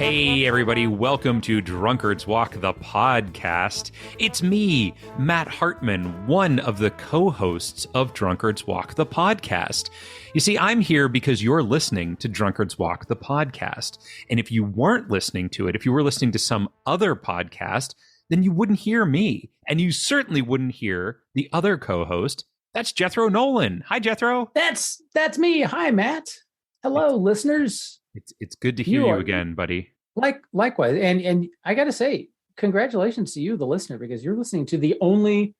Hey, everybody. Welcome to Drunkards Walk, the podcast. It's me, Matt Hartman, one of the co-hosts of Drunkards Walk, the podcast. You see, I'm here because you're listening to Drunkards Walk, the podcast. And if you weren't listening to it, if you were listening to some other podcast, then you wouldn't hear me. And you certainly wouldn't hear the other co-host. That's Jethro Nolan. Hi, Jethro. That's me. Hi, Matt. Hello, listeners. It's good to hear you again, buddy. Likewise. And I got to say, congratulations to you, the listener, because you're listening to the only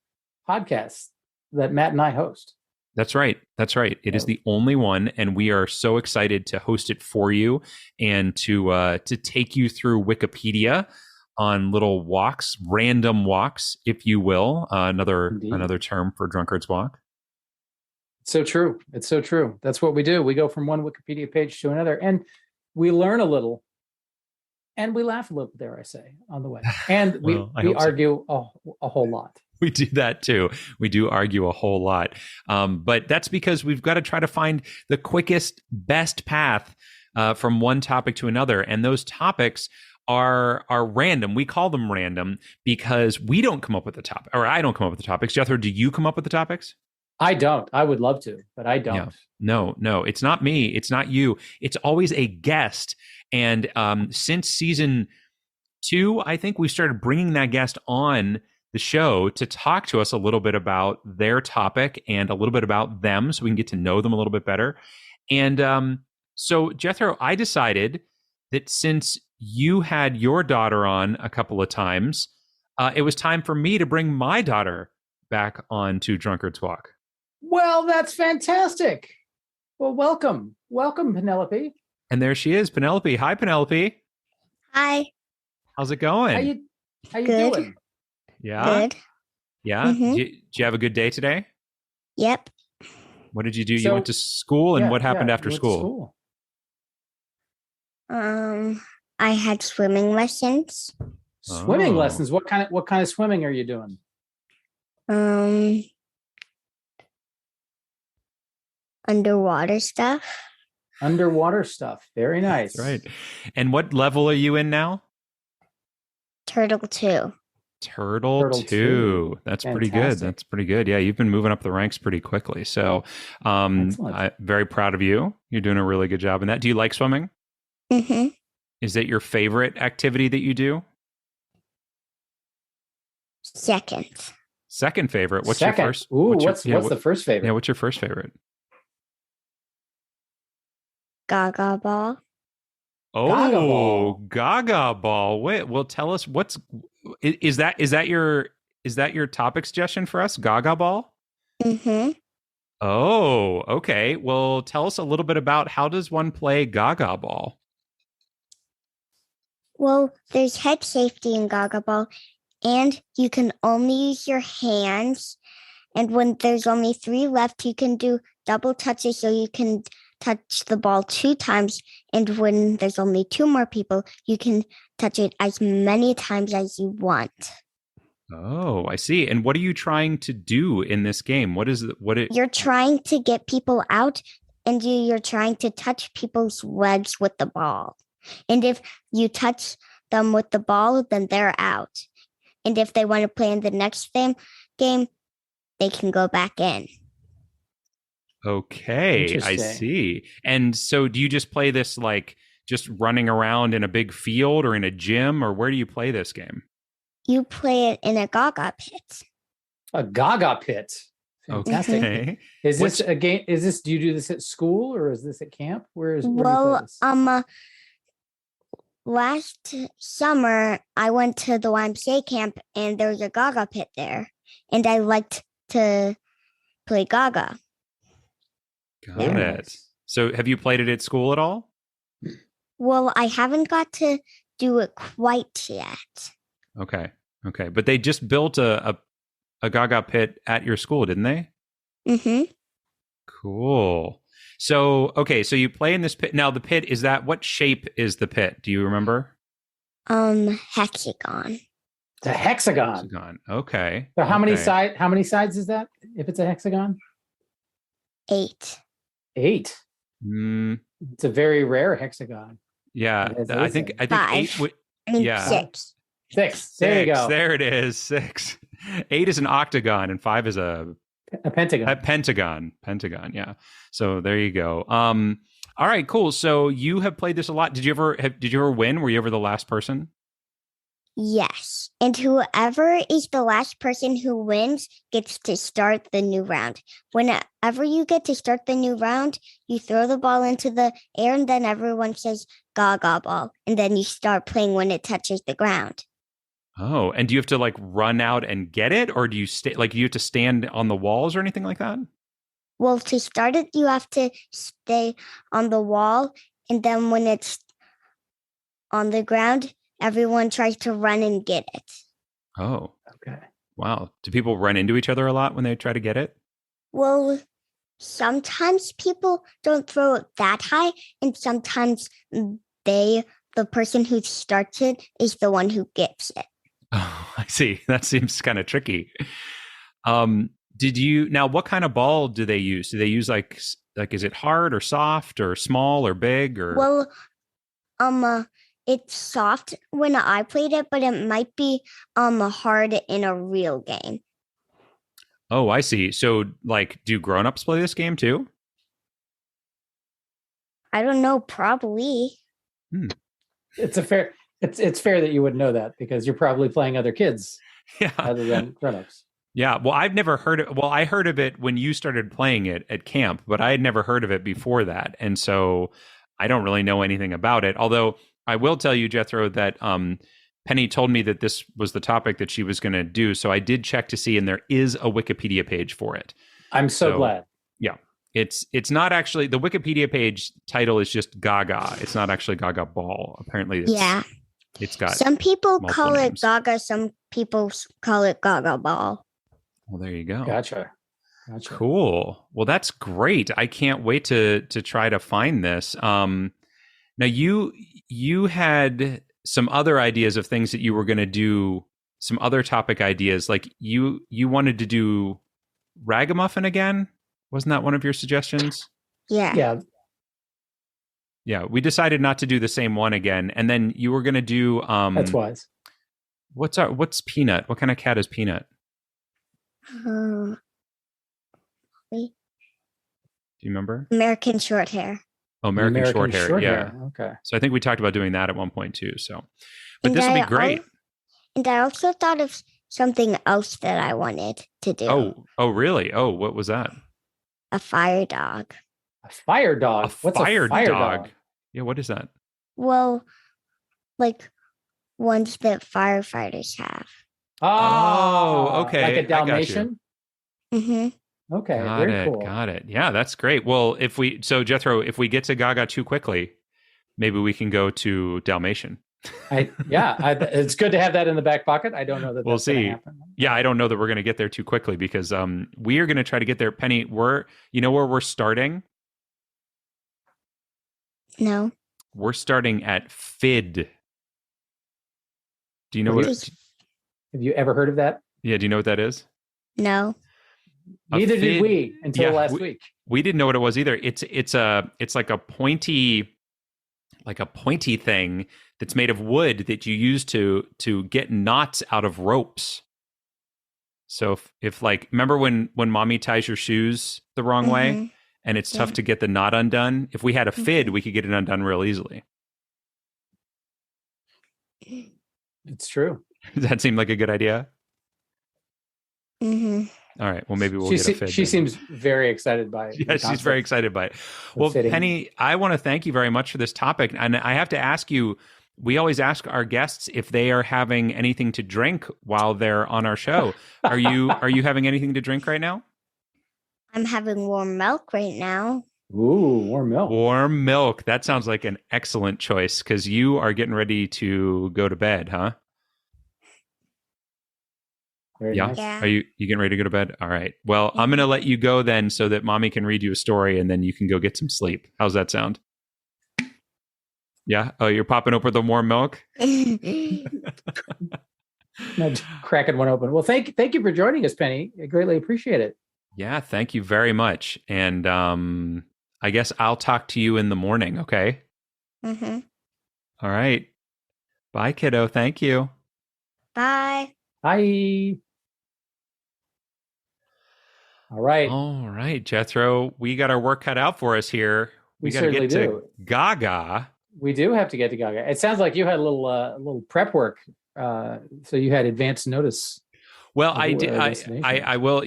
podcast that Matt and I host. That's right. It is the only one, and we are so excited to host it for you and to take you through Wikipedia on little walks, random walks, if you will. Another term for Drunkards Walk. It's so true. That's what we do. We go from one Wikipedia page to another, and we learn a little, and we laugh a little, dare I say, on the way. And we argue a whole lot. We do that too. We do argue a whole lot. But that's because we've got to try to find the quickest, best path from one topic to another. And those topics are random. We call them random because we don't come up with the topic, or I don't come up with the topics. Jethro, do you come up with the topics? I don't. I would love to, but I don't. Yeah. No, it's not me. It's not you. It's always a guest. And since season 2, I think we started bringing that guest on the show to talk to us a little bit about their topic and a little bit about them so we can get to know them a little bit better. And so, Jethro, I decided that since you had your daughter on a couple of times, it was time for me to bring my daughter back on to Drunkards Walk. Well, that's fantastic. Well, welcome, Penelope. And there she is, Penelope. Hi, Penelope. Hi. How's it going? How you Good. doing? Yeah. Good. Yeah. Mhm. Did you have a good day today? Yep. What did you do? So- You went to school, and what happened after you went to school? I had swimming lessons. Swimming Oh. lessons. What kind of swimming are you doing? Underwater stuff. Underwater stuff. Very nice. That's right. And what level are you in now? Turtle 2. Turtle Turtle 2. two. That's pretty good. Fantastic. That's pretty good. Yeah, you've been moving up the ranks pretty quickly. So I'm Excellent. very proud of you. You're doing a really good job in that. Do you like swimming? Mm-hmm. Is that your favorite activity that you do? Second. Second favorite. What's Second. your first? Ooh, what's what's the first favorite? Yeah, what's your first favorite? Gaga ball. Oh, Gaga ball. Wait, well, tell us is that your topic suggestion for us? Gaga ball? Mm-hmm. Oh, okay. Well, tell us a little bit about how does one play Gaga ball? Well, there's head safety in Gaga ball, and you can only use your hands. And when there's only 3 left, you can do double touches, so you can touch the ball 2 times. And when there's only 2 more people, you can touch it as many times as you want. Oh, I see. And what are you trying to do in this game? You're trying to get people out, and you're trying to touch people's legs with the ball. And if you touch them with the ball, then they're out. And if they want to play in the next game, they can go back in. Okay, I Interesting. see. And so do you just play this like just running around in a big field or in a gym, or where do you play this game? You play it in a Gaga pit. A Gaga pit. Fantastic. Okay. Is this a game? Do you do this at school or is this at camp? Where do you play Well, this? last summer I went to the YMCA camp, and there was a Gaga pit there, and I liked to play Gaga. Got Very it. nice. So have you played it at school at all? Well, I haven't got to do it quite yet. Okay. But they just built a Gaga pit at your school, didn't they? Mm-hmm. Cool. So, okay, so you play in this pit. Now, the pit, what shape is the pit? Do you remember? Hexagon. It's a hexagon. Hexagon. Okay. So how many okay. sides is that if it's a hexagon? 8. 8. Mm, It's a very rare hexagon. Yeah, I think Five. 8 would. I mean, Yeah. six. Six. There you go. There it is. 6. 8 is an octagon, and 5 is a pentagon. Pentagon. Yeah. So there you go. All right, cool. So you have played this a lot. Did you ever win? Were you ever the last person? Yes. And whoever is the last person who wins gets to start the new round. Whenever you get to start the new round, you throw the ball into the air and then everyone says gaga ball. And then you start playing when it touches the ground. Oh, and do you have to like run out and get it? Or do you do you have to stand on the walls or anything like that? Well, to start it, you have to stay on the wall. And then when it's on the ground, everyone tries to run and get it. Oh, okay. Wow. Do people run into each other a lot when they try to get it? Well, sometimes people don't throw it that high, and sometimes the person who starts it is the one who gets it. Oh, I see. That seems kind of tricky. Now what kind of ball do they use? Do they use like is it hard or soft or small or big or? Well, it's soft when I played it, but it might be hard in a real game. Oh, I see. So like, do grown-ups play this game too? I don't know, probably. It's fair that you would know that because you're probably playing other kids other than grown-ups. Yeah, well, I've never heard it. Well, I heard of it when you started playing it at camp, but I had never heard of it before that. And so I don't really know anything about it. Although I will tell you, Jethro, that Penny told me that this was the topic that she was going to do. So I did check to see, and there is a Wikipedia page for it. I'm so glad. Yeah. It's not actually, the Wikipedia page title is just Gaga. It's not actually Gaga Ball. Apparently it's got some people call names. it Gaga, some people call it Gaga Ball. Well, there you go. Gotcha. Cool. Well, that's great. I can't wait to try to find this. Now you had some other ideas of things that you were going to do, some other topic ideas. Like you wanted to do Ragamuffin again. Wasn't that one of your suggestions? Yeah. Yeah. We decided not to do the same one again. And then you were going to do, that's wise. What's Peanut? What kind of cat is Peanut? Do you remember? American short hair. Oh, American short hair. Yeah. Okay. So I think we talked about doing that at one point too. So, but this will be great. And I also thought of something else that I wanted to do. Oh, really? Oh, what was that? A fire dog. A fire dog? What's a fire dog? Yeah, what is that? Well, like ones that firefighters have. Oh, okay. Like a Dalmatian? Mm-hmm. Okay, very cool. Got it. Yeah, that's great. Well, Jethro, if we get to Gaga too quickly, maybe we can go to Dalmatian. It's good to have that in the back pocket. I don't know that we'll that's see. Happen. Yeah, I don't know that we're going to get there too quickly because we are going to try to get there. Penny, where we're starting? No. We're starting at FID. Do you know Have you ever heard of that? Yeah, do you know what that is? No. Neither did we until last week. We didn't know what it was either. It's like a pointy thing that's made of wood that you use to get knots out of ropes. So if like, remember when mommy ties your shoes the wrong way and it's tough to get the knot undone? If we had a FID, we could get it undone real easily. It's true. Does that seem like a good idea? Mm-hmm. All right. Well, maybe we'll get a FID. She seems very excited by it. Yeah, she's very excited by it. Well, Penny, I want to thank you very much for this topic. And I have to ask you, we always ask our guests if they are having anything to drink while they're on our show. Are you having anything to drink right now? I'm having warm milk right now. Ooh, warm milk. Warm milk. That sounds like an excellent choice because you are getting ready to go to bed, huh? Nice. Yeah. Are you getting ready to go to bed? All right. Well, I'm going to let you go then so that mommy can read you a story and then you can go get some sleep. How's that sound? Yeah. Oh, you're popping open the warm milk? Not cracking one open. Well, thank you for joining us, Penny. I greatly appreciate it. Yeah. Thank you very much. And I guess I'll talk to you in the morning. Okay. Mm-hmm. All right. Bye, kiddo. Thank you. Bye. Bye. All right. All right, Jethro. We got our work cut out for us here. We got to certainly get to do. Gaga. We do have to get to Gaga. It sounds like you had a little prep work. So you had advance notice. Well, I did. I will.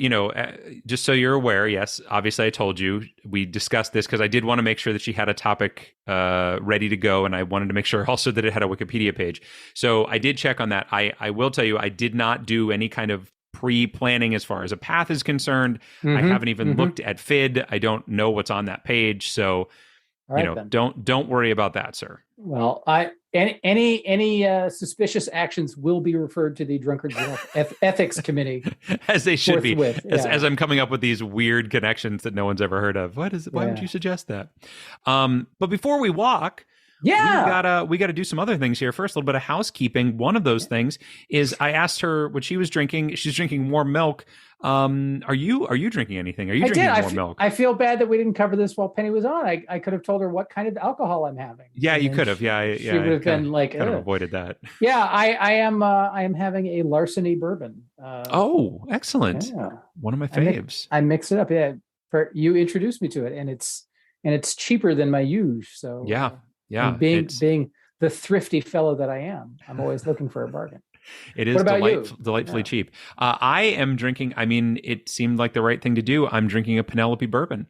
Just so you're aware. Yes, obviously, I told you we discussed this because I did want to make sure that she had a topic ready to go, and I wanted to make sure also that it had a Wikipedia page. So I did check on that. I will tell you, I did not do any kind of pre-planning as far as a path is concerned. I haven't even looked at FID. I don't know what's on that page. So, don't worry about that, sir. Well, any suspicious actions will be referred to the Drunkards Ethics Committee, as they should be. As I'm coming up with these weird connections that no one's ever heard of. Why would you suggest that? But before we walk, we gotta do some other things here. First, a little bit of housekeeping. One of those things is I asked her what she was drinking. She's drinking warm milk. Are you drinking anything? Are you drinking warm milk? I feel bad that we didn't cover this while Penny was on. I could have told her what kind of alcohol I'm having. Yeah, you could have. She would have been like, kind of avoided that. Yeah, I am having a larceny bourbon. Excellent. Yeah. One of my faves. I mix it up. Yeah, you introduced me to it, and it's cheaper than my use. So yeah. Being the thrifty fellow that I am, I'm always looking for a bargain. It is delightfully cheap. I am drinking. I mean, it seemed like the right thing to do. I'm drinking a Penelope bourbon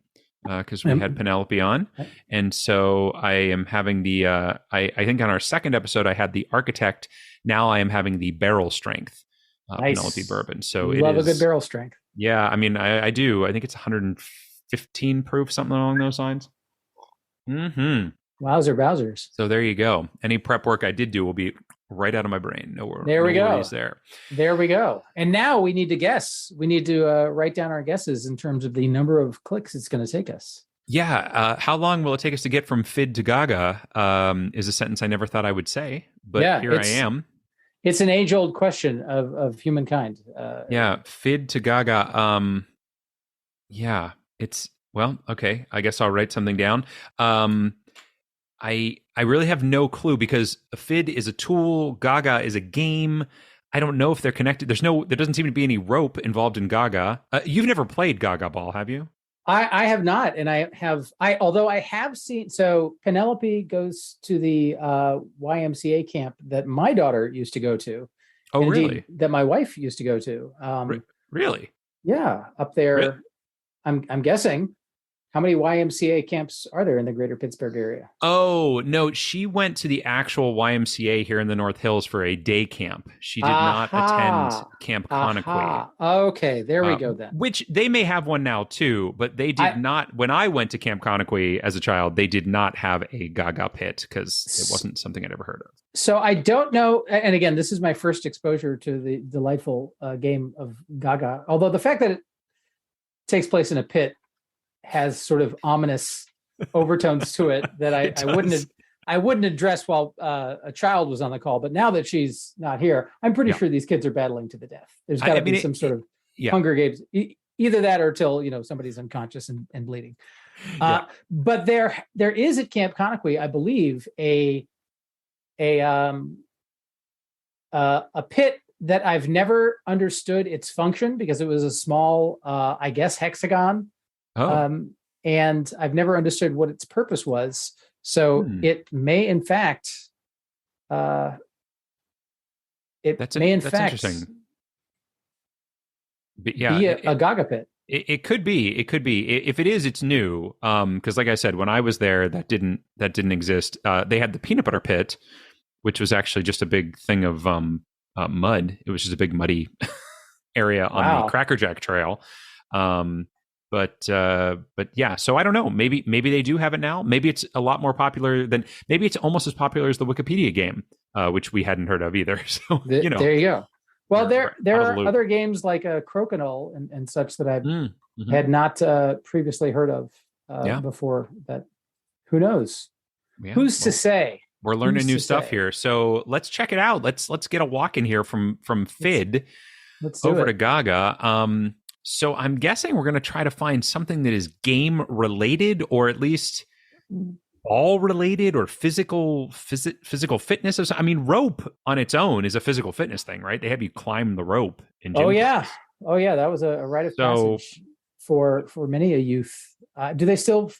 because we had Penelope on, and so I am having the. I think on our second episode I had the Architect. Now I am having the Barrel Strength Penelope bourbon. So love a good barrel strength. Yeah, I mean, I do. I think it's 115 proof, something along those lines. Wowzers. So there you go. Any prep work I did do will be right out of my brain. There we go. There we go. And now we need to guess. We need to write down our guesses in terms of the number of clicks it's going to take us. Yeah. How long will it take us to get from FID to Gaga? Is a sentence I never thought I would say, but here I am. It's an age-old question of humankind. FID to Gaga. Okay. I guess I'll write something down. I really have no clue because FID is a tool, Gaga is a game. I don't know if they're connected. There doesn't seem to be any rope involved in Gaga. You've never played Gaga Ball, have you? I have not, and although I have seen. So Penelope goes to the YMCA camp that my daughter used to go to. Oh, really? That my wife used to go to. Really? Yeah, up there. Really? I'm guessing. How many YMCA camps are there in the greater Pittsburgh area? Oh, no. She went to the actual YMCA here in the North Hills for a day camp. She did not attend Camp Conakry. Okay, there we go then. Which they may have one now too, but they did not. When I went to Camp Conakry as a child, they did not have a Gaga pit because it wasn't something I'd ever heard of. So I don't know. And again, this is my first exposure to the delightful game of Gaga. Although the fact that it takes place in a pit has sort of ominous overtones to it that I wouldn't address while a child was on the call. But now that she's not here, I'm pretty sure these kids are battling to the death. There's got to be some sort of Hunger Games, either that or till somebody's unconscious and bleeding. But there is at Camp Conakry, I believe, a pit that I've never understood its function because it was a small, I guess, hexagon. And I've never understood what its purpose was. So it may, in fact, that's interesting. Be a Gaga pit. It could be. It could be. If it is, it's new. Because, like I said, when I was there, that didn't exist. They had the peanut butter pit, which was actually just a big thing of mud. It was just a big muddy area on the Cracker Jack Trail. But yeah, so I don't know. Maybe they do have it now. Maybe it's a lot more popular than. Maybe it's almost as popular as the Wikipedia game, which we hadn't heard of either. So there you go. Well, there are other games like Crokinole and such that I had not previously heard of before. That who knows? Yeah, Who's to say? We're learning new stuff here. So let's check it out. Let's get a walk in here from FID over to Gaga. So I'm guessing we're going to try to find something that is game related, or at least ball related or physical fitness. I mean, rope on its own is a physical fitness thing, right? They have you climb the rope in gym class. Oh yeah, that was a rite of passage for many a youth. Do they still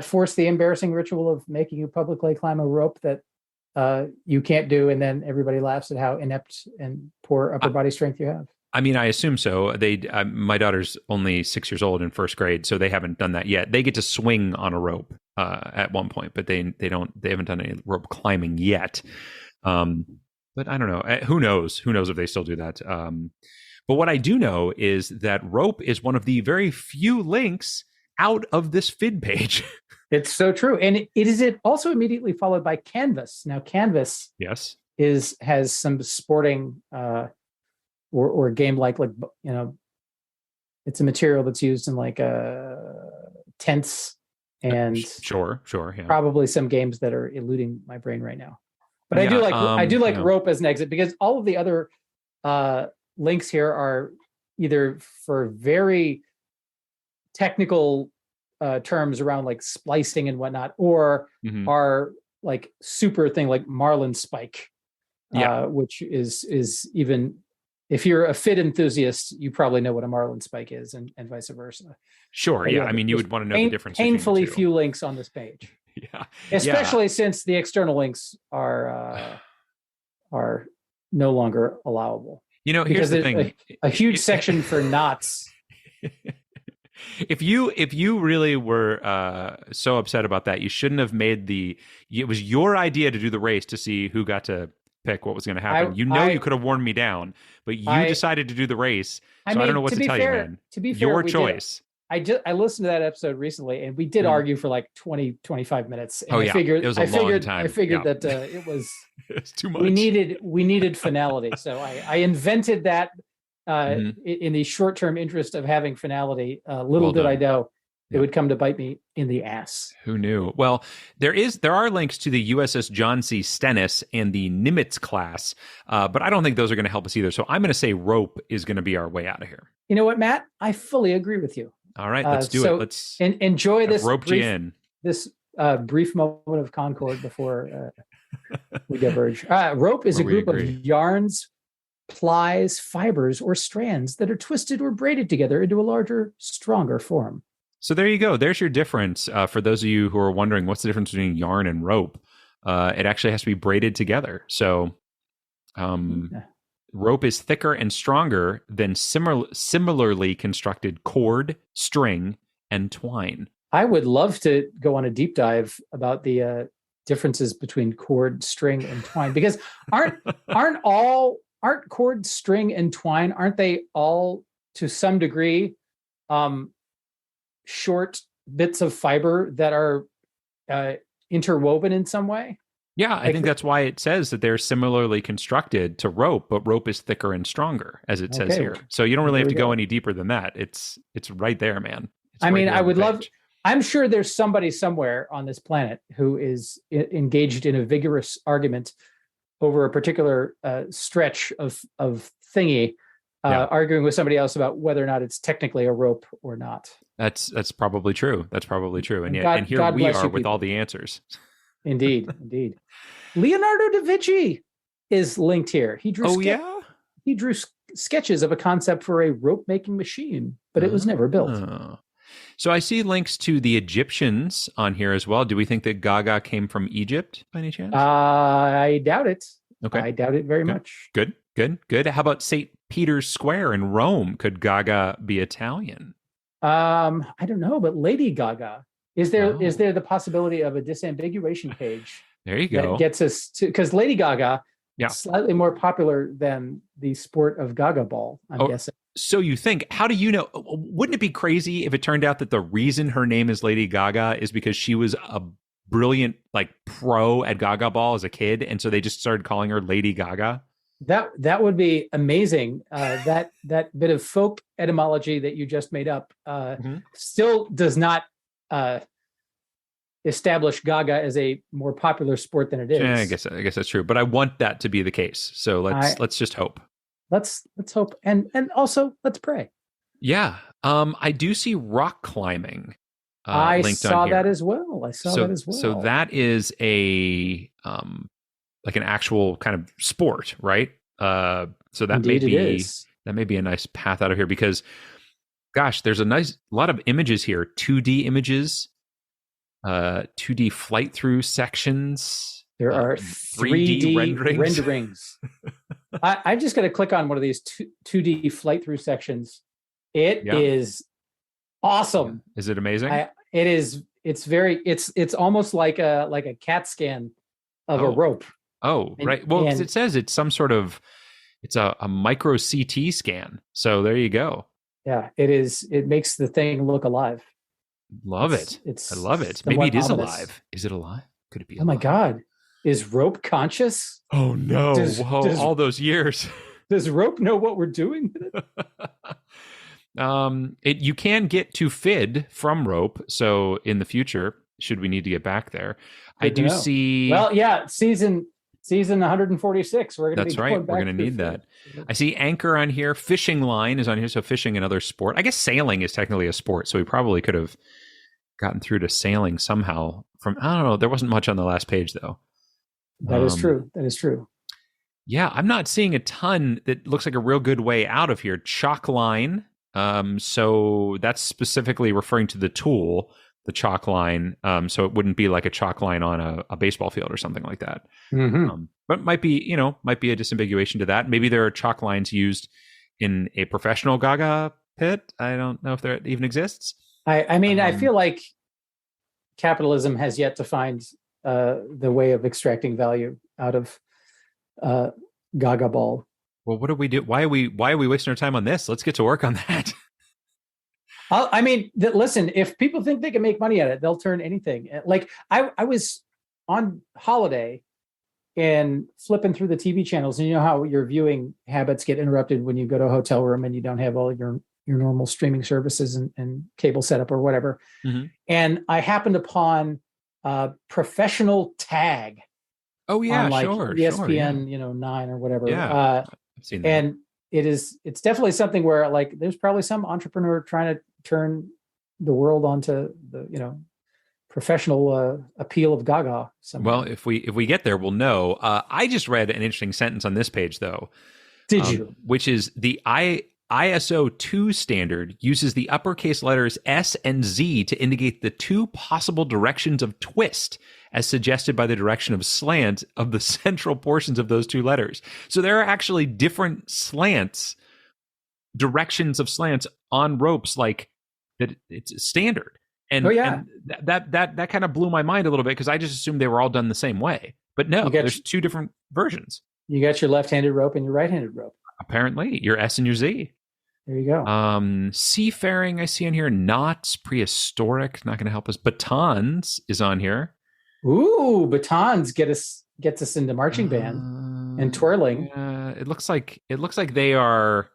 force the embarrassing ritual of making you publicly climb a rope that you can't do, and then everybody laughs at how inept and poor upper body strength you have? I mean, I assume so. My daughter's only 6 years old in first grade, so they haven't done that yet. They get to swing on a rope at one point, but they haven't done any rope climbing yet. But I don't know. Who knows? Who knows if they still do that? But what I do know is that rope is one of the very few links out of this vid page. It's so true, and it is also immediately followed by canvas. Now, canvas, yes, has some sporting. Or game like it's a material that's used in like tents and sure, yeah. Probably some games that are eluding my brain right now. But I do like rope as an exit, because all of the other links here are either for very technical terms around like splicing and whatnot, or are like super thing like marlin spike, which is even. If you're a fit enthusiast, you probably know what a marlin spike is, and vice versa. Sure, but yeah. I mean, you would want to know the difference. Painfully few links on this page. Yeah, especially since the external links are no longer allowable. Here's the thing: a huge section for knots. If you really were so upset about that, you shouldn't have made it was your idea to do the race to see who got to pick what was going to happen. You could have worn me down, but you decided to do the race. So I don't know what to tell you, man. To be fair, your choice. I listened to that episode recently, and we did argue for like 25 minutes. And I figured it was a long time. I figured that it was too much. We needed finality. So I invented that in the short-term interest of having finality. Little did I know it would come to bite me in the ass. Who knew? Well, there are links to the USS John C. Stennis and the Nimitz class, but I don't think those are going to help us either. So I'm going to say rope is going to be our way out of here. You know what, Matt? I fully agree with you. All right, let's do it. Let's enjoy this. Roped you in. This brief moment of concord before we diverge. Rope is a group of yarns, plies, fibers, or strands that are twisted or braided together into a larger, stronger form. So there you go. There's your difference. For those of you who are wondering what's the difference between yarn and rope, it actually has to be braided together. So rope is thicker and stronger than similarly constructed cord, string, and twine. I would love to go on a deep dive about the differences between cord, string, and twine, because aren't cord, string, and twine, aren't they all to some degree short bits of fiber that are interwoven in some way? Yeah, I think that's why it says that they're similarly constructed to rope, but rope is thicker and stronger, as it says here. So you don't really have to go any deeper than that. It's right there, man. I would love. I'm sure there's somebody somewhere on this planet who is engaged in a vigorous argument over a particular stretch of thingy, arguing with somebody else about whether or not it's technically a rope or not. That's probably true. And yet, here we are with all the answers. Indeed. Leonardo da Vinci is linked here. He drew. He drew sketches of a concept for a rope making machine, but it was never built. So I see links to the Egyptians on here as well. Do we think that Gaga came from Egypt by any chance? I doubt it. Okay. I doubt it very much. Good. How about St. Peter's Square in Rome? Could Gaga be Italian? I don't know, but Lady Gaga. Is there the possibility of a disambiguation page? There you go. That gets us to, because Lady Gaga is slightly more popular than the sport of Gaga ball, I'm guessing. So you think, how do you know? Wouldn't it be crazy if it turned out that the reason her name is Lady Gaga is because she was a brilliant pro at Gaga ball as a kid, and so they just started calling her Lady Gaga? That would be amazing. That bit of folk etymology that you just made up still does not establish Gaga as a more popular sport than it is. Yeah, I guess that's true, but I want that to be the case. So let's just hope. Let's hope, and also let's pray. Yeah, I do see rock climbing I linked saw on here. that as well. So that is a like an actual kind of sport, right? So that may be a nice path out of here because, gosh, there's a lot of images here, 2D images, 2D flight through sections. There are 3D renderings. I'm just going to click on one of these 2D flight through sections. It is awesome. Yeah. Is it amazing? It is. It's almost like a CAT scan of a rope. Oh, right. Well, because it says it's some sort of, it's a micro CT scan. So there you go. Yeah, it is. It makes the thing look alive. I love it. Maybe it is alive. Is it alive? Could it be alive? Oh my God. Is rope conscious? Oh no. All those years. Does rope know what we're doing with it? You can get to FID from rope. So in the future, should we need to get back there, I do see. Well, yeah, season 146. We're going to That's right. We're going to need that. I see anchor on here. Fishing line is on here. So fishing, another sport. I guess sailing is technically a sport. So we probably could have gotten through to sailing somehow from, I don't know. There wasn't much on the last page though. That is true. Yeah. I'm not seeing a ton that looks like a real good way out of here. Chalk line. So that's specifically referring to the tool, the chalk line. So it wouldn't be like a chalk line on a baseball field or something like that. Mm-hmm. But might be a disambiguation to that. Maybe there are chalk lines used in a professional Gaga pit. I don't know if there even exists. I mean, I feel like capitalism has yet to find the way of extracting value out of Gaga Ball. Well, what do we do? Why are we wasting our time on this? Let's get to work on that. I mean, listen, if people think they can make money at it, they'll turn anything. Like I was on holiday and flipping through the TV channels, and you know how your viewing habits get interrupted when you go to a hotel room and you don't have all your normal streaming services and cable setup or whatever. Mm-hmm. And I happened upon professional tag. Oh yeah, on sure. ESPN, 9 or whatever. Yeah, I've seen that. And it's definitely something where like there's probably some entrepreneur trying to turn the world onto the professional appeal of Gaga somehow. Well, if we get there, we'll know. I just read an interesting sentence on this page though. Did you? Which is the ISO 2 standard uses the uppercase letters S and Z to indicate the two possible directions of twist as suggested by the direction of slant of the central portions of those two letters. So there are actually different directions of slants on ropes, like that it's standard. And, and that kind of blew my mind a little bit because I just assumed they were all done the same way. But no, there's two different versions. You got your left-handed rope and your right-handed rope. Apparently, your S and your Z. There you go. Seafaring, I see on here. Knots, prehistoric, not going to help us. Batons is on here. Ooh, batons gets us into marching band and twirling. It looks like they are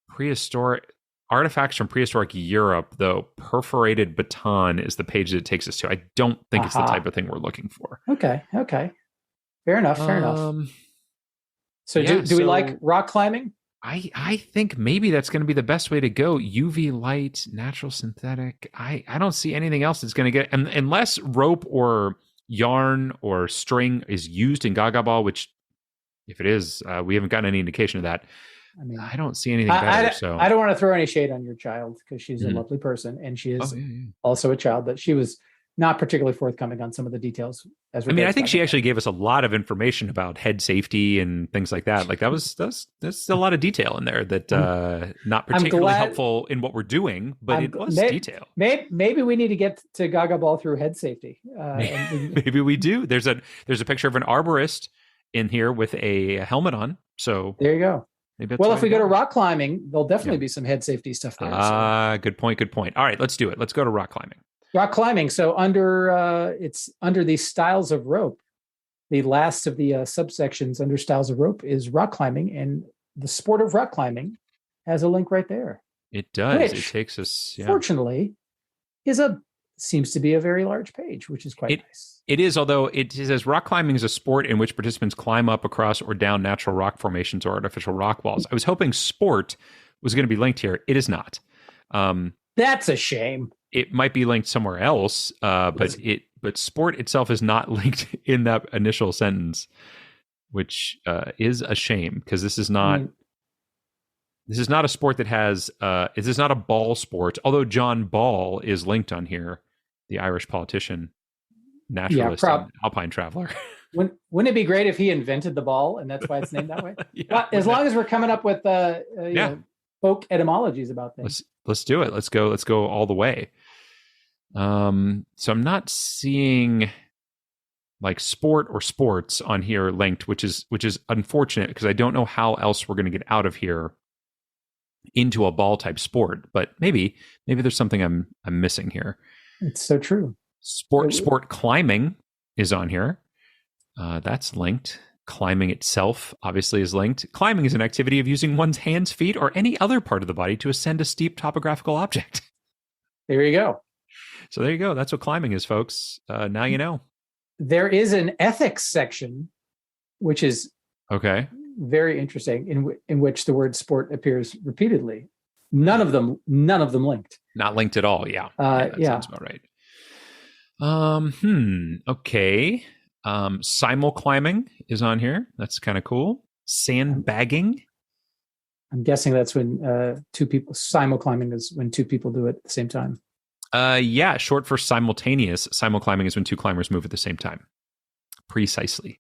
prehistoric artifacts from prehistoric Europe, though. Perforated baton is the page that it takes us to. I don't think it's the type of thing we're looking for. Okay. Fair enough. So do we like rock climbing? I think maybe that's going to be the best way to go. UV light, natural synthetic. I don't see anything else that's going to get, unless rope or yarn or string is used in Gaga Ball, which if it is, we haven't gotten any indication of that. I mean, I don't see anything better. So I don't want to throw any shade on your child because she's a lovely person and she is also a child, but she was not particularly forthcoming on some of the details. I think she actually gave us a lot of information about head safety and things like that. Like there's a lot of detail in there that not particularly helpful in what we're doing, but it was detail. Maybe we need to get to Gaga Ball through head safety. Maybe we do. There's a picture of an arborist in here with a helmet on. So there you go. Well, if we go to rock climbing, there'll definitely be some head safety stuff there. Good point. All right, let's do it. Let's go to rock climbing. Rock climbing. So under these styles of rope, the last of the subsections under styles of rope is rock climbing, and the sport of rock climbing has a link right there. It does. It takes us. Yeah. Fortunately, seems to be a very large page, which is quite nice. It is, although it says rock climbing is a sport in which participants climb up, across, or down natural rock formations or artificial rock walls. I was hoping sport was going to be linked here. It is not. That's a shame. it might be linked somewhere else, but sport itself is not linked in that initial sentence, which is a shame because this is not. This is not a sport that has. This is not a ball sport. Although John Ball is linked on here, the Irish politician, naturalist, and alpine traveler. Wouldn't it be great if he invented the ball and that's why it's named that way? But as long as we're coming up with folk etymologies about things. Let's do it. Let's go all the way. So I'm not seeing like sport or sports on here linked, which is unfortunate because I don't know how else we're going to get out of here into a ball type sport. But maybe there's something I'm missing here. It's so true. Sport climbing is on here. That's linked. Climbing itself obviously is linked. Climbing is an activity of using one's hands, feet, or any other part of the body to ascend a steep topographical object. There you go. So there you go. That's what climbing is, folks. Now you know. There is an ethics section, which is okay, very interesting, in which the word sport appears repeatedly. None of them linked. Not linked at all. Yeah. That sounds about right. Okay. Simul climbing is on here. That's kind of cool. Sandbagging. I'm guessing that's when two people. Simul climbing is when two people do it at the same time. Yeah, short for simultaneous. Simul climbing is when two climbers move at the same time. Precisely.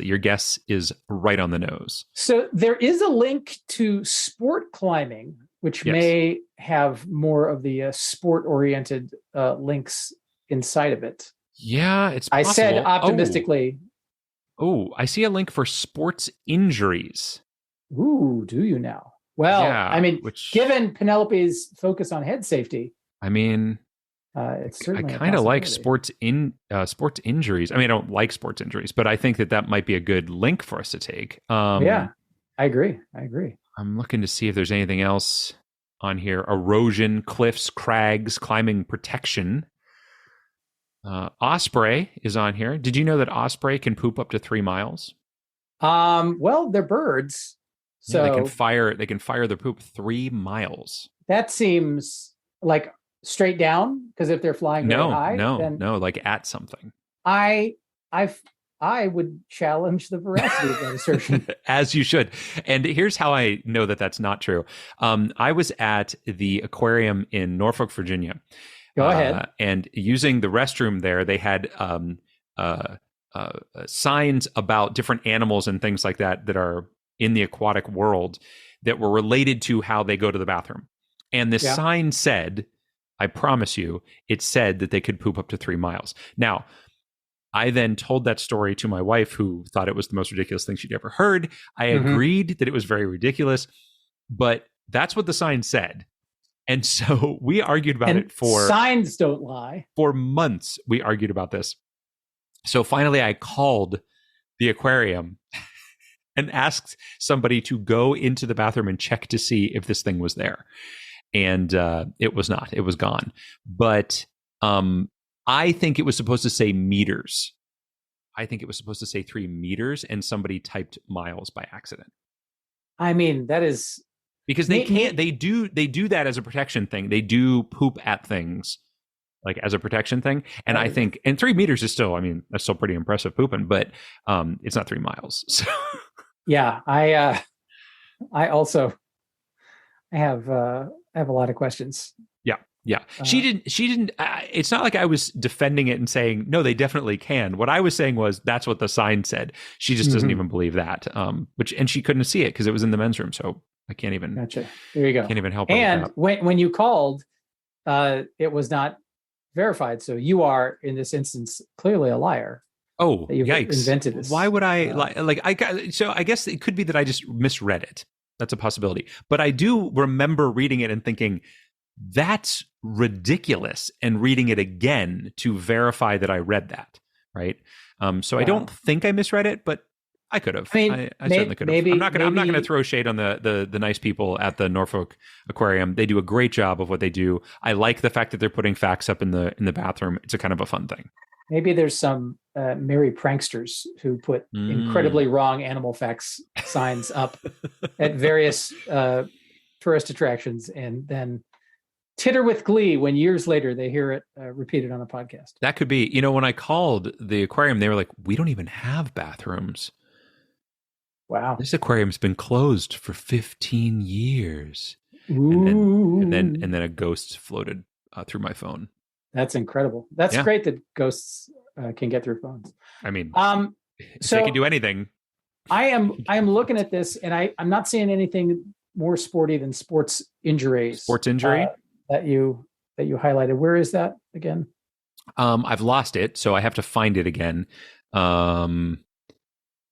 Your guess is right on the nose. So there is a link to sport climbing, which may have more of the sport-oriented links inside of it. Yeah, it's possible. I said optimistically. Oh, I see a link for sports injuries. Ooh, do you now? Well, yeah, I mean, given Penelope's focus on head safety, I mean, it's certainly I kind of like sports injuries. I mean, I don't like sports injuries, but I think that might be a good link for us to take. Yeah, I agree. I'm looking to see if there's anything else on here. Erosion, cliffs, crags, climbing protection. Osprey is on here. Did you know that osprey can poop up to 3 miles? Well, they're birds, so they can fire their poop 3 miles. That seems like straight down, because if they're flying very high, no, like at something. I would challenge the veracity of that assertion. As you should. And here's how I know that that's not true. I was at the aquarium in Norfolk, Virginia. Go ahead. And using the restroom there, they had signs about different animals and things like that are in the aquatic world that were related to how they go to the bathroom. And the sign said, I promise you, it said that they could poop up to 3 miles. Now, I then told that story to my wife, who thought it was the most ridiculous thing she'd ever heard. I agreed that it was very ridiculous, but that's what the sign said. And so we argued about it for... Signs don't lie. For months, we argued about this. So finally, I called the aquarium and asked somebody to go into the bathroom and check to see if this thing was there. And it was not. It was gone. But I think it was supposed to say meters. I think it was supposed to say 3 meters, and somebody typed miles by accident. I mean, that is... Because they can't, they do that as a protection thing. They do poop at things like as a protection thing. And I think, and 3 meters is still, I mean, that's still pretty impressive pooping, but it's not 3 miles. So yeah, I have a lot of questions. Yeah. She didn't, it's not like I was defending it and saying, no, they definitely can. What I was saying was, that's what the sign said. She just doesn't even believe that. And she couldn't see it because it was in the men's room. So I can't even. Gotcha. There you go. Can't even help her. And when you called, it was not verified. So you are, in this instance, clearly a liar. Oh, yikes! Invented this. Why would I So I guess it could be that I just misread it. That's a possibility. But I do remember reading it and thinking, that's ridiculous, and reading it again to verify that I read that. Right. So I don't think I misread it, but I could have. I certainly could have. I'm not going to throw shade on the nice people at the Norfolk Aquarium. They do a great job of what they do. I like the fact that they're putting facts up in the bathroom. It's a kind of a fun thing. Maybe there's some merry pranksters who put incredibly wrong animal facts signs up at various tourist attractions, and then titter with glee when years later they hear it repeated on a podcast. That could be. When I called the aquarium, they were like, "We don't even have bathrooms." Wow. This aquarium's been closed for 15 years. Ooh. And then a ghost floated through my phone. That's incredible. That's great that ghosts can get through phones. I mean, so they can do anything. I am looking at this, and I'm not seeing anything more sporty than sports injuries. Sports injury that you highlighted. Where is that again? I've lost it, so I have to find it again.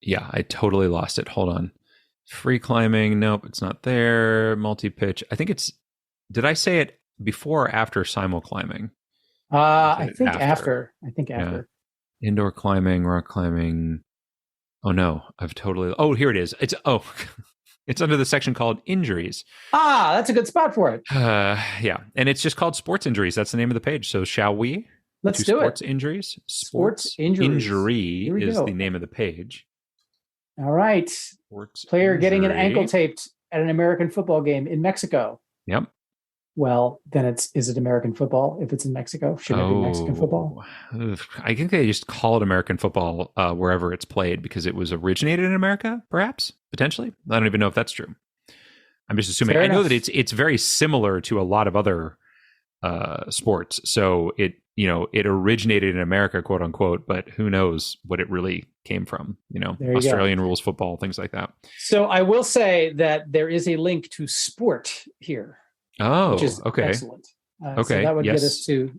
Yeah, I totally lost it. Hold on. Free climbing. Nope, it's not there. Multi-pitch. I think it's. Did I say it before or after simul climbing? I think after. Yeah. Indoor climbing, rock climbing. Oh no, I've totally. Oh, here it is. It's under the section called injuries. That's a good spot for it. Yeah, and it's just called sports injuries. That's the name of the page. So shall we? Let's do sports it. Injuries. Sports injuries. Injury is the name of the page. All right. Sports player injury. Getting an ankle taped at an American football game in Mexico. Yep. Well, then is it American football if it's in Mexico? Should it be Mexican football? I think they just call it American football wherever it's played because it was originated in America, perhaps, potentially. I don't even know if that's true. I'm just assuming. I know that it's very similar to a lot of other sports. So it originated in America, quote unquote, but who knows what it really came from, Australian rules football, things like that. So I will say that there is a link to sport here. Oh, which is okay. Excellent. Okay. So that would get us to,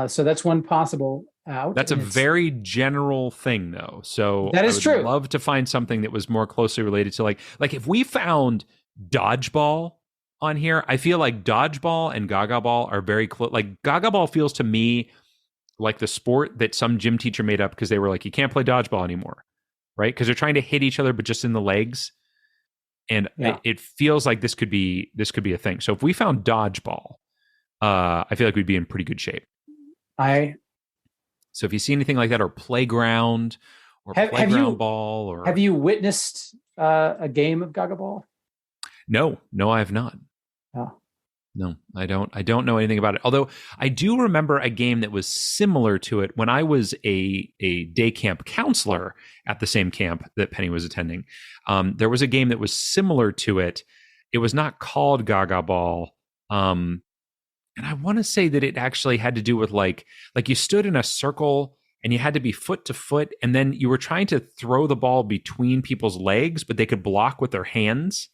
so that's one possible out. That's a very general thing though. So that is true. I would love to find something that was more closely related to like if we found dodgeball on here, I feel like dodgeball and gaga ball are very close. Like gaga ball feels to me like the sport that some gym teacher made up because they were like, you can't play dodgeball anymore, right? Because they're trying to hit each other, but just in the legs. And it feels like this could be a thing. So if we found dodgeball, I feel like we'd be in pretty good shape. So if you see anything like that, or playground, or playground ball, or have you witnessed a game of gaga ball? No, I have not. Oh. No, I don't know anything about it. Although I do remember a game that was similar to it when I was a day camp counselor at the same camp that Penny was attending. There was a game that was similar to it. It was not called Gaga Ball. And I want to say that it actually had to do with like you stood in a circle and you had to be foot to foot, and then you were trying to throw the ball between people's legs, but they could block with their hands.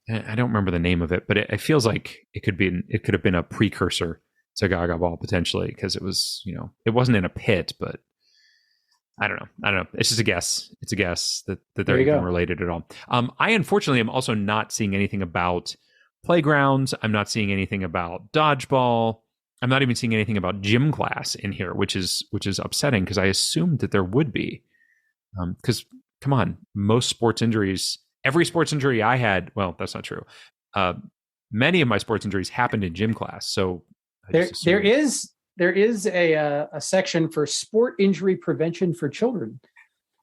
I don't remember the name of it, but it feels like it could have been a precursor to Gaga Ball potentially, because it was, it wasn't in a pit, but I don't know. It's just a guess. It's a guess that they're even related at all. I unfortunately am also not seeing anything about playgrounds. I'm not seeing anything about dodgeball. I'm not even seeing anything about gym class in here, which is upsetting because I assumed that there would be. Because come on, most sports injuries. Every sports injury I had, well, that's not true. Many of my sports injuries happened in gym class. So there is a section for sport injury prevention for children,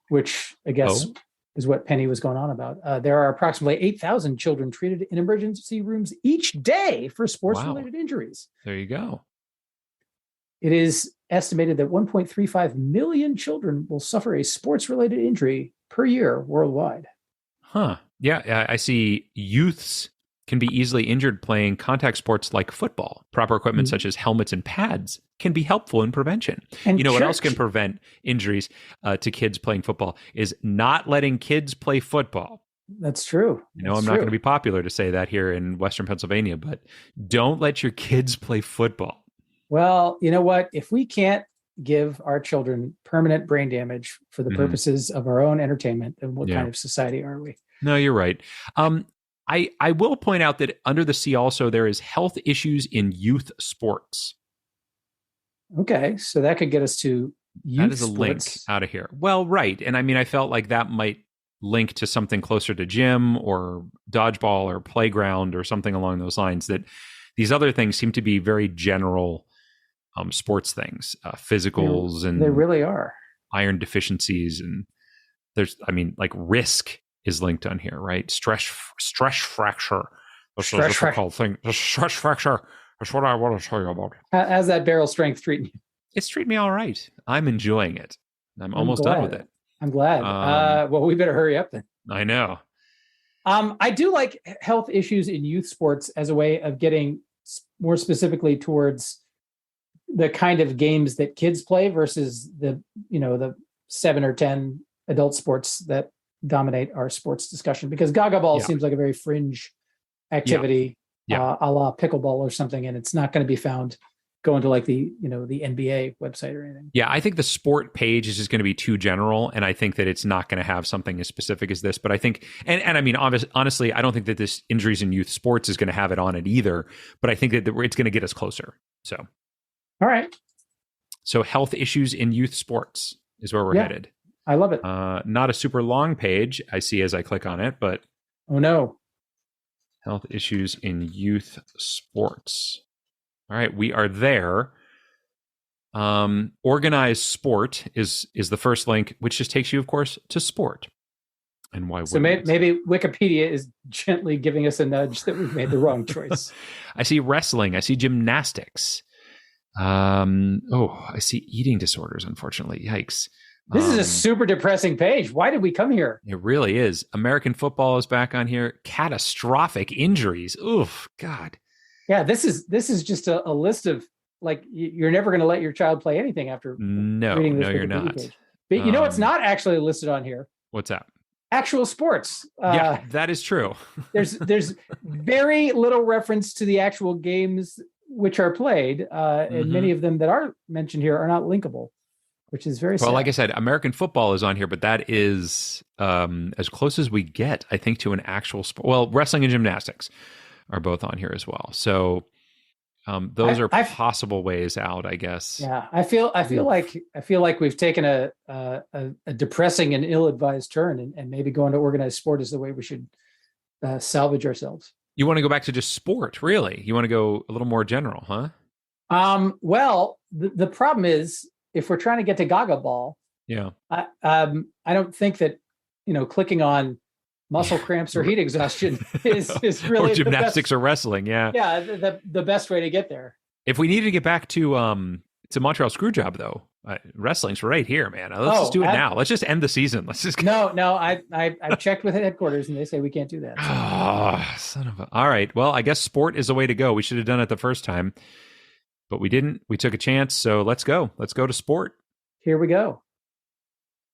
which I guess is what Penny was going on about. There are approximately 8,000 children treated in emergency rooms each day for sports-related injuries. There you go. It is estimated that 1.35 million children will suffer a sports-related injury per year worldwide. Huh. Yeah, I see youths can be easily injured playing contact sports like football. Proper equipment such as helmets and pads can be helpful in prevention. And what else can prevent injuries to kids playing football is not letting kids play football. That's true. I'm not going to be popular to say that here in Western Pennsylvania, but don't let your kids play football. Well, you know what? If we can't give our children permanent brain damage for the purposes of our own entertainment, then what kind of society are we? No, you're right. I will point out that under the C also there is health issues in youth sports. Okay, so that could get us to youth That is a link out of here. Well, right. And I mean, I felt like that might link to something closer to gym or dodgeball or playground or something along those lines, that these other things seem to be very general sports things, physicals, and they really are iron deficiencies. And there's, like risk is linked on here, right? Stress fracture. This is a difficult thing. The stress fracture is what I want to tell you about. How's that barrel strength treating you? It's treating me all right. I'm enjoying it. I'm almost done with it. I'm glad. Well, we better hurry up then. I know. I do like health issues in youth sports as a way of getting more specifically towards the kind of games that kids play versus the 7 or 10 adult sports that dominate our sports discussion, because Gaga ball seems like a very fringe activity, a la pickleball or something, and it's not going to be found going to like the NBA website or anything. Yeah, I think the sport page is just going to be too general, and I think that it's not going to have something as specific as this. But I think, and I mean, honestly, I don't think that this injuries in youth sports is going to have it on it either. But I think that it's going to get us closer. So, all right. So health issues in youth sports is where we're headed. I love it. Not a super long page, I see as I click on it, but oh no, health issues in youth sports. All right, we are there. Organized sport is the first link, which just takes you, of course, to sport. And why? So maybe Wikipedia is gently giving us a nudge that we've made the wrong choice. I see wrestling. I see gymnastics. I see eating disorders. Unfortunately, yikes. This is a super depressing page. Why did we come here? It really is. American football is back on here. Catastrophic injuries. Oof, God. Yeah, this is just a list of, like, you're never going to let your child play anything after reading this. No, you're not. Page. But you know what's not actually listed on here? What's that? Actual sports. Yeah, that is true. there's very little reference to the actual games which are played, and many of them that are mentioned here are not linkable, which is very sad. Well, like I said, American football is on here, but that is as close as we get, I think, to an actual sport. Well, wrestling and gymnastics are both on here as well. So those are possible ways out, I guess. Yeah, I feel like we've taken a depressing and ill-advised turn, and maybe going to organized sport is the way we should salvage ourselves. You want to go back to just sport, really? You want to go a little more general, huh? Well, the problem is, if we're trying to get to Gaga ball, I don't think that clicking on muscle cramps or heat exhaustion is really or gymnastics or wrestling. The best way to get there. If we needed to get back to Montreal Screwjob, though, wrestling's right here, man. Let's just do it now. Let's just end the season. Let's just no. I've checked with headquarters and they say we can't do that. So. Oh, son of a! All right. Well, I guess sport is the way to go. We should have done it the first time, but we didn't. We took a chance. So let's go. Let's go to sport. Here we go.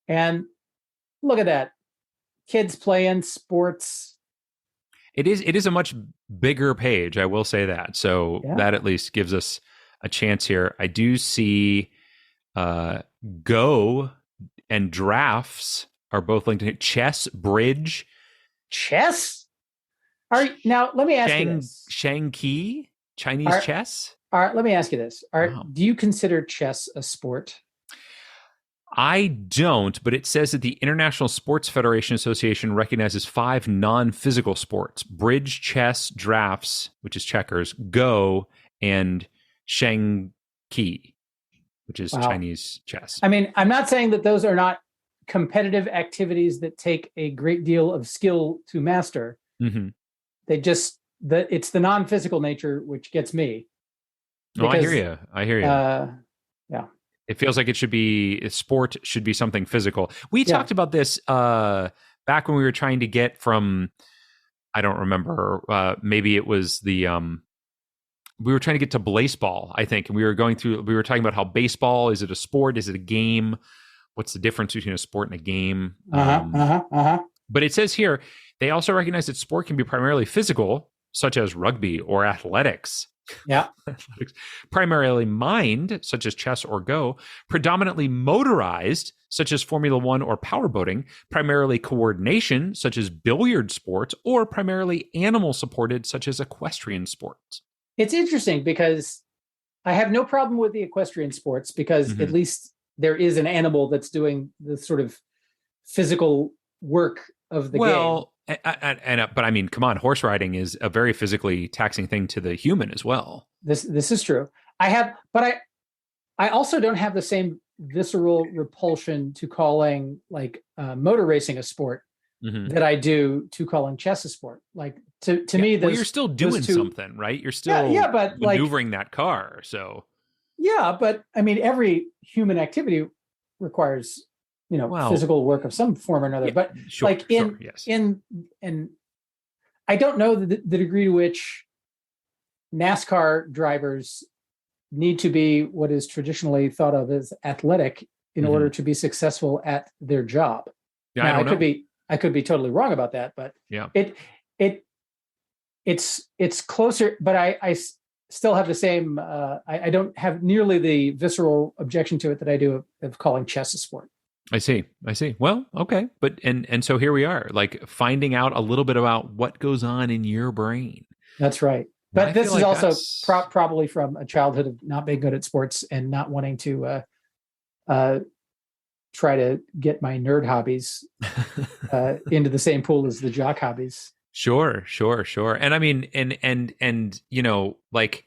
And look at that. Kids playing sports. It is a much bigger page, I will say that. So that at least gives us a chance here. I do see Go and drafts are both linked to chess, bridge. Chess? Now let me ask you this. Shangqi, Chinese chess? All right, let me ask you this. Do you consider chess a sport? I don't, but it says that the International Sports Federation Association recognizes 5 non-physical sports: bridge, chess, drafts, which is checkers, Go, and Shangqi, which is Chinese chess. I mean, I'm not saying that those are not competitive activities that take a great deal of skill to master. Mm-hmm. It's the non-physical nature which gets me. Because, I hear you. Yeah. It feels like sport should be something physical. We talked about this back when we were trying to get from, I don't remember, maybe it was we were trying to get to baseball, I think. And we were talking about how baseball, is it a sport? Is it a game? What's the difference between a sport and a game? But it says here, they also recognize that sport can be primarily physical, such as rugby or athletics. Yeah. Primarily mind, such as chess or Go, predominantly motorized, such as Formula One or powerboating, primarily coordination, such as billiard sports, or primarily animal supported, such as equestrian sports. It's interesting because I have no problem with the equestrian sports because at least there is an animal that's doing the sort of physical work of the game. But I mean, come on, horse riding is a very physically taxing thing to the human as well. This is true. I also don't have the same visceral repulsion to calling like motor racing a sport that I do to calling chess a sport. Like to me, well, you're still doing something, right? You're still but maneuvering that car. So but I mean, every human activity requires physical work of some form or another. But in I don't know the degree to which NASCAR drivers need to be what is traditionally thought of as athletic in order to be successful at their job. Yeah, now, I could be totally wrong about that, but yeah, it's closer. But I still have the same. I don't have nearly the visceral objection to it that I do of calling chess a sport. I see. Well, okay, but and so here we are, like finding out a little bit about what goes on in your brain. That's right. But this is also probably from a childhood of not being good at sports and not wanting to try to get my nerd hobbies into the same pool as the jock hobbies. Sure. And I mean, and like,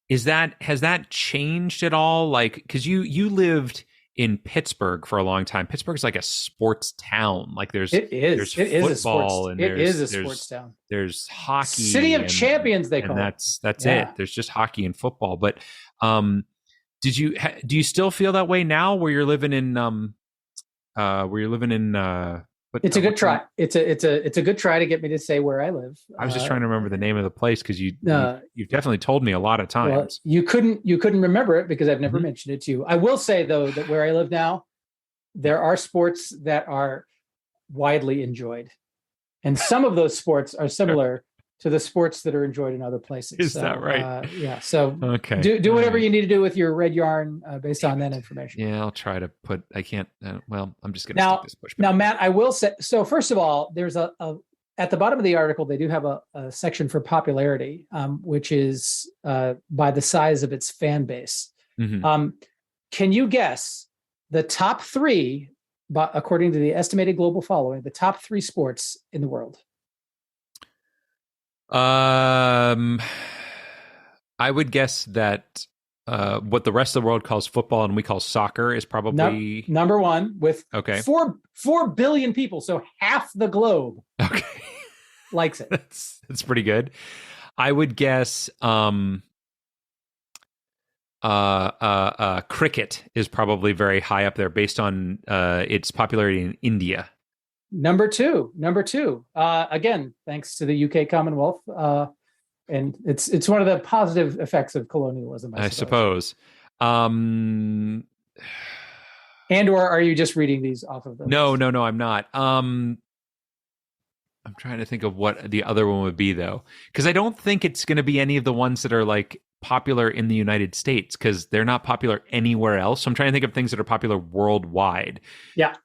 has that changed at all? Like, because you lived in Pittsburgh for a long time. Pittsburgh's like a sports town. Like there's football and it is a sports town. There's hockey, city of champions they call it. That's it. There's just hockey and football. But do you still feel that way now where you're living in it's a good try. It's a good try to get me to say where I live. I was just trying to remember the name of the place because you've definitely told me a lot of times. Well, you couldn't remember it because I've never mentioned it to you. I will say though that where I live now, there are sports that are widely enjoyed, and some of those sports are similar to the sports that are enjoyed in other places. Is that right? Yeah. So okay. Do whatever you need to do with your red yarn based on that information. Yeah, I'll try to put. I can't. Well, I'm just going to stick this push. Now, Matt, I will say. So first of all, there's a at the bottom of the article they do have a section for popularity, which is by the size of its fan base. Can you guess the top three, according to the estimated global following, the top three sports in the world? I would guess that what the rest of the world calls football and we call soccer is probably number one with 4 billion people, so half the globe. Okay, likes it. That's pretty good. I would guess cricket is probably very high up there based on its popularity in India. Number two, again, thanks to the UK Commonwealth, and it's one of the positive effects of colonialism, I suppose. And or are you just reading these off of them? No, I'm not. I'm trying to think of what the other one would be though, because I don't think it's going to be any of the ones that are like popular in the United States because they're not popular anywhere else. So I'm trying to think of things that are popular worldwide. Yeah.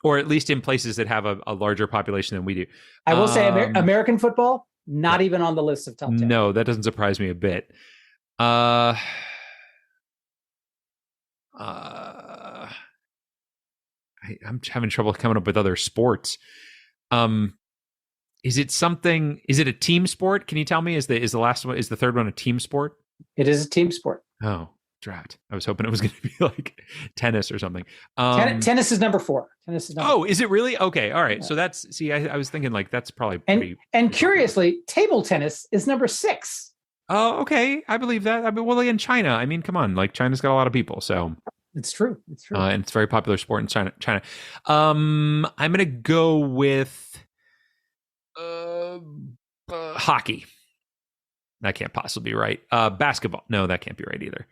Or at least in places that have a larger population than we do. I will say American football, not even on the list of top 10. No, that doesn't surprise me a bit. I'm having trouble coming up with other sports. Is it a team sport? Can you tell me, is the third one a team sport? It is a team sport. Oh, drat. I was hoping it was going to be like tennis or something. Tennis is number 4. Is it really? Okay. All right. Yeah. So I was thinking like that's probably pretty curiously, table tennis is number 6. Oh, okay. I believe that. I mean, well, in China, I mean, come on, like China's got a lot of people, so it's true. And it's a very popular sport in China. I'm going to go with hockey. That can't possibly be right. Basketball. No, that can't be right either.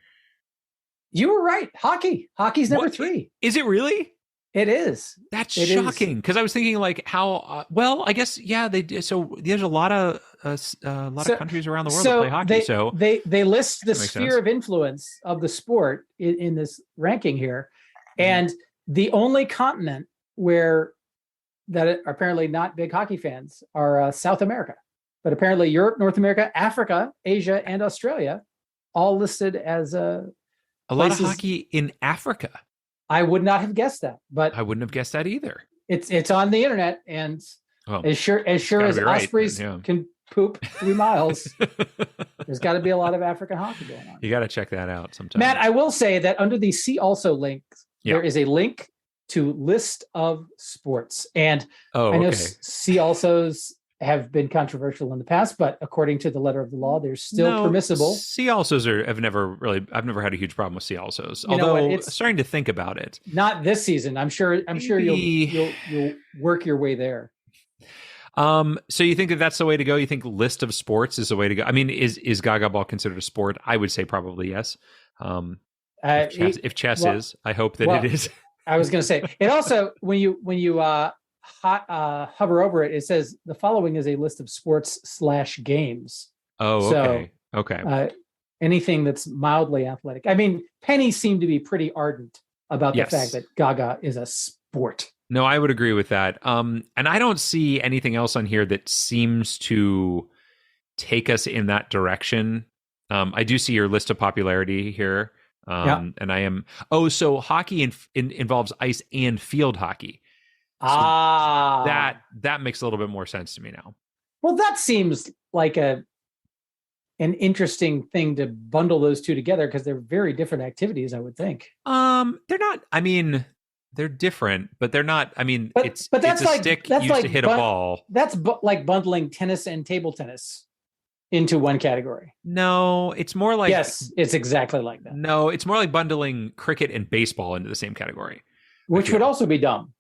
You were right. Hockey's number 3. Is it really? It is. That's shocking because I was thinking like how well I guess they do. So there's a lot of countries around the world that play hockey. They list the sphere of influence of the sport in this ranking here, and the only continent where that are apparently not big hockey fans are South America, but apparently Europe, North America, Africa, Asia, and Australia, all listed as a lot of hockey in Africa. I would not have guessed that, but I wouldn't have guessed that either. It's on the internet, and as sure as ospreys can poop 3 miles, there's got to be a lot of African hockey going on. You got to check that out sometime. Matt, I will say that under the See Also link, there is a link to list of sports. And Oh, I know okay. see alsos have been controversial in the past, but according to the letter of the law, they're still permissible. See alsos I've never had a huge problem with see alsos. You know what, Although it's starting to think about it. not this season. I'm sure you'll work your way there. So you think that that's the way to go? You think list of sports is the way to go? I mean, is Gaga ball considered a sport? I would say probably yes. If chess is, I hope that it is. I was going to say it also, when you hover over it, it says the following is a list of sports/games. Oh, okay. So, okay. Anything that's mildly athletic. I mean, Penny seemed to be pretty ardent about the fact that Gaga is a sport. No, I would agree with that. And I don't see anything else on here that seems to take us in that direction. I do see your list of popularity here. And I am. Oh, so hockey involves ice and field hockey. So that makes a little bit more sense to me now. Well, that seems like an interesting thing to bundle those two together, because they're very different activities, I would think. They're not. I mean, they're different, but they're not. I mean, it's that's a stick used to hit a ball. That's like bundling tennis and table tennis into one category. No, it's more like... Yes, it's exactly like that. No, it's more like bundling cricket and baseball into the same category. Which would also be dumb.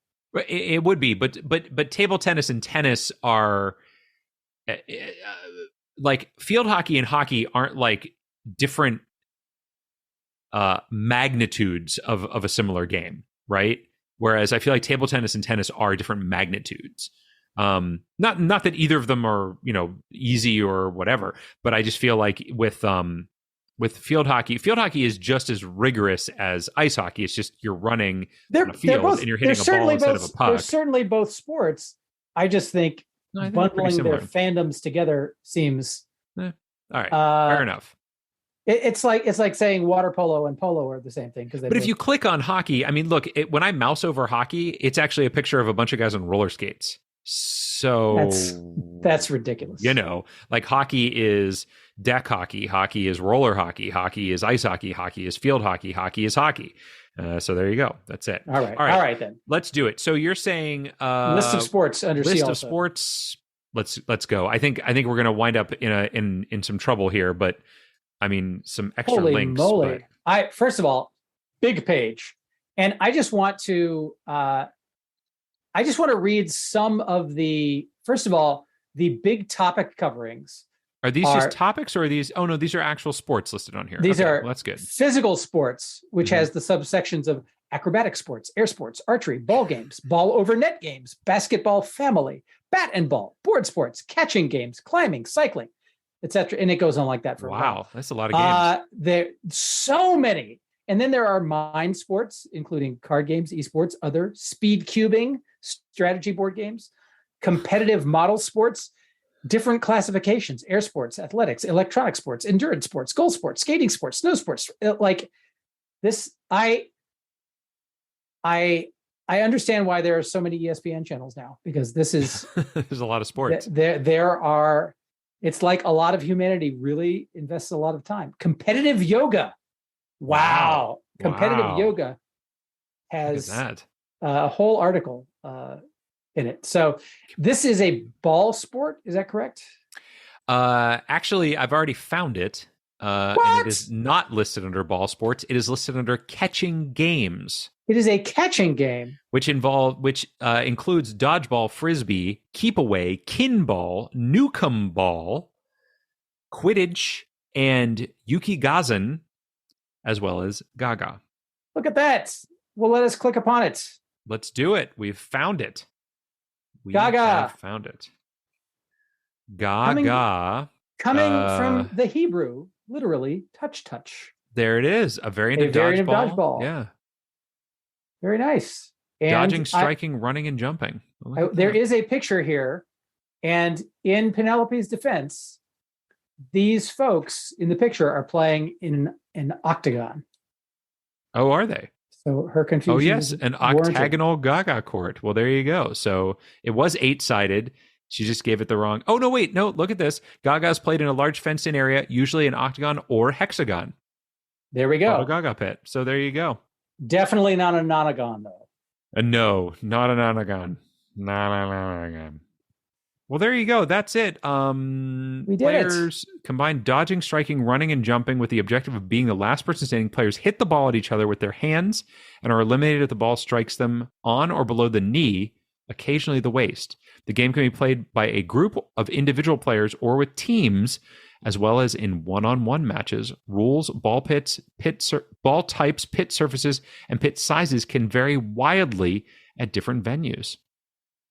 It would be, but table tennis and tennis are... like field hockey and hockey aren't like different magnitudes of a similar game, right? Whereas I feel like table tennis and tennis are different magnitudes. Not that either of them are, easy or whatever, but I just feel like with field hockey is just as rigorous as ice hockey. It's just you're running on a field and you're hitting a ball instead of a puck. They're certainly both sports. I just think bundling their fandoms together seems... All right, fair enough. It's like saying water polo and polo are the same thing. But if you click on hockey, I mean, look, when I mouse over hockey, it's actually a picture of a bunch of guys on roller skates. So that's ridiculous. Like hockey is deck hockey, hockey is roller hockey is ice hockey is field hockey is hockey. So there you go. That's it. All right then. Let's do it. So you're saying list of sports under list of sports. Let's go. I think we're going to wind up in some trouble here, but I mean some extra links. Holy moly! First of all, big page, and I just want to read some of the, first of all, the big topic coverings. Are these just topics, or are these? Oh no, these are actual sports listed on here. These are well, that's good. Physical sports, which has the subsections of acrobatic sports, air sports, archery, ball games, ball over net games, basketball family, bat and ball, board sports, catching games, climbing, cycling, etc. And it goes on like that for a while. Wow, that's a lot of games. There so many. And then there are mind sports, including card games, esports, other speed cubing, strategy board games, competitive model sports, different classifications, air sports, athletics, electronic sports, endurance sports, goal sports, skating sports, snow sports. Like this, I understand why there are so many ESPN channels now, because this is there's a lot of sports. It's like a lot of humanity really invests a lot of time. Competitive yoga. Wow. Competitive yoga has a whole article in it. So this is a ball sport. Is that correct? Actually, I've already found it. And it is not listed under ball sports. It is listed under catching games. It is a catching game, which includes dodgeball, frisbee, keep away, kinball, Newcomb ball, Quidditch, and Yukigazan, as well as Gaga. Look at that. Well, let us click upon it. Let's do it. We've found it. Gaga. Found it. Gaga. Coming from the Hebrew, literally, touch. There it is. A variant of dodgeball. Yeah. Very nice. And dodging, striking, running, and jumping. There is a picture here. And in Penelope's defense, these folks in the picture are playing in an octagon. Oh, are they? So her confusion. Oh, yes. An octagonal Gaga court. Well, there you go. So it was 8-sided. She just gave it the wrong. Oh, no, wait. No, look at this. Gaga's played in a large fenced-in area, usually an octagon or hexagon. There we go. A Gaga pit. So there you go. Definitely not a nonagon, though. No, not an anagon. Not an anagon. Well, there you go. That's it. We did players combine dodging, striking, running, and jumping with the objective of being the last person standing. Players hit the ball at each other with their hands and are eliminated if the ball strikes them on or below the knee, occasionally the waist. The game can be played by a group of individual players or with teams, as well as in one-on-one matches. Rules, ball pits, ball types, pit surfaces, and pit sizes can vary wildly at different venues.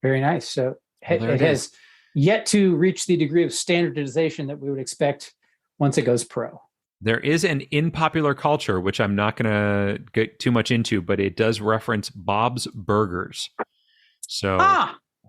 Very nice. So it has yet to reach the degree of standardization that we would expect once it goes pro. There is an in popular culture, which I'm not going to get too much into, but it does reference Bob's Burgers. So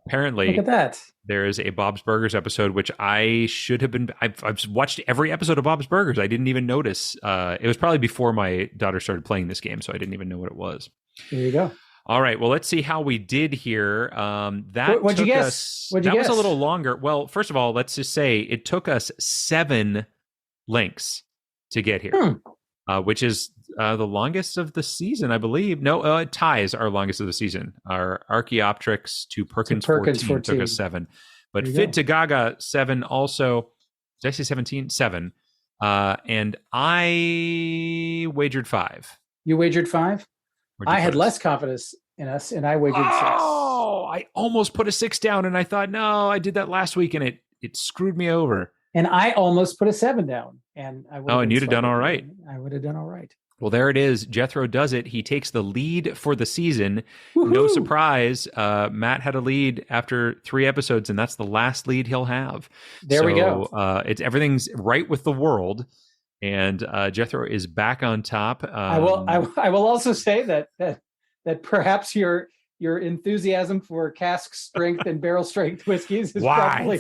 apparently, look at that. There is a Bob's Burgers episode, which I should have been. I've watched every episode of Bob's Burgers. I didn't even notice. It was probably before my daughter started playing this game, so I didn't even know what it was. There you go. All right. Well, let's see how we did here. What'd you guess? Was a little longer. Well, first of all, let's just say it took us 7 links to get here, which is the longest of the season, I believe. No, it ties our longest of the season. Our Archaeopteryx to Perkins 14 took us 7. But Fit to Gaga 7 also. Did I say 17? 7. And I wagered 5. You wagered 5? I had less confidence in us, and I wagered 6. Oh, I almost put a 6 down, and I thought, no, I did that last week, and it screwed me over. And I almost put a 7 down, and I would. Oh, and you'd have done all right. I would have done all right. Well, there it is. Jethro does it. He takes the lead for the season. Woo-hoo! No surprise. Matt had a lead after 3 episodes, and that's the last lead he'll have. There we go. Everything's right with the world. And Jethro is back on top. I will also say that perhaps your enthusiasm for cask strength and barrel strength whiskeys is probably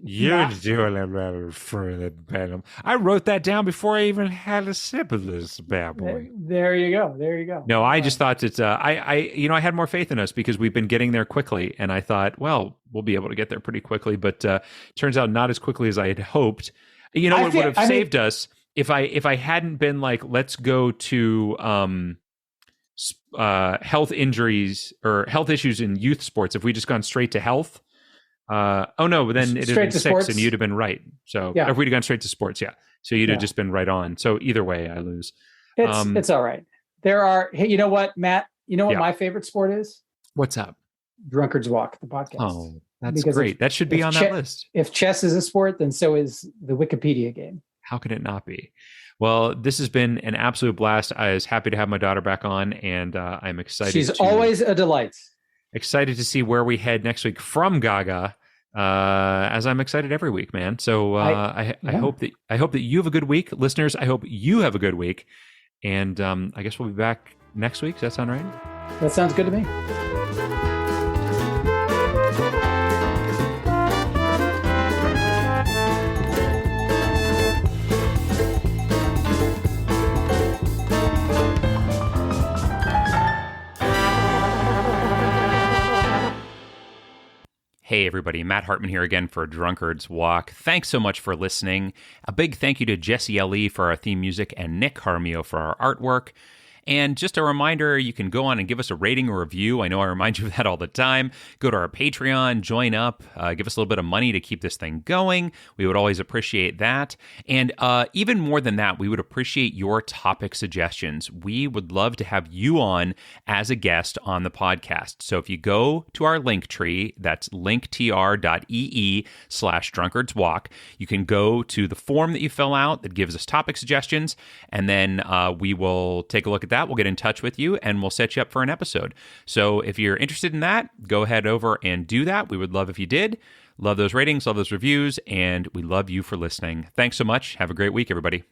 you're doing a better for the Benham. I wrote that down before I even had a sip of this bad boy. There you go. No, I just thought it's I had more faith in us because we've been getting there quickly, and I thought, well, we'll be able to get there pretty quickly, but turns out not as quickly as I had hoped. You know, it would have saved us. If I hadn't been like, let's go to health injuries or health issues in youth sports, if we just gone straight to health, then it'd have been 6 sports. And you'd have been right. So if we'd have gone straight to sports, so you'd have just been right on. So either way, I lose. It's all right. Hey, you know what, Matt? You know what my favorite sport is? What's up? Drunkard's Walk, the podcast. Oh, that's great. That should be on that list. If chess is a sport, then so is the Wikipedia game. How could it not be? Well, this has been an absolute blast. I was happy to have my daughter back on, and I'm excited. She's always a delight. Excited to see where we head next week from Gaga, as I'm excited every week, man. So I hope that you have a good week, listeners. I hope you have a good week, and I guess we'll be back next week. Does that sound right? That sounds good to me. Hey everybody, Matt Hartman here again for Drunkard's Walk. Thanks so much for listening. A big thank you to Jesse L.E. for our theme music and Nick Carmio for our artwork. And just a reminder, you can go on and give us a rating or review. I know I remind you of that all the time. Go to our Patreon, join up, give us a little bit of money to keep this thing going. We would always appreciate that. And even more than that, we would appreciate your topic suggestions. We would love to have you on as a guest on the podcast. So if you go to our link tree, that's linktr.ee/drunkardswalk, you can go to the form that you fill out that gives us topic suggestions, and then we will take a look at that. We'll get in touch with you and we'll set you up for an episode. So if you're interested in that, go ahead over and do that. We would love if you did. Love those ratings, love those reviews, and we love you for listening. Thanks so much. Have a great week, everybody.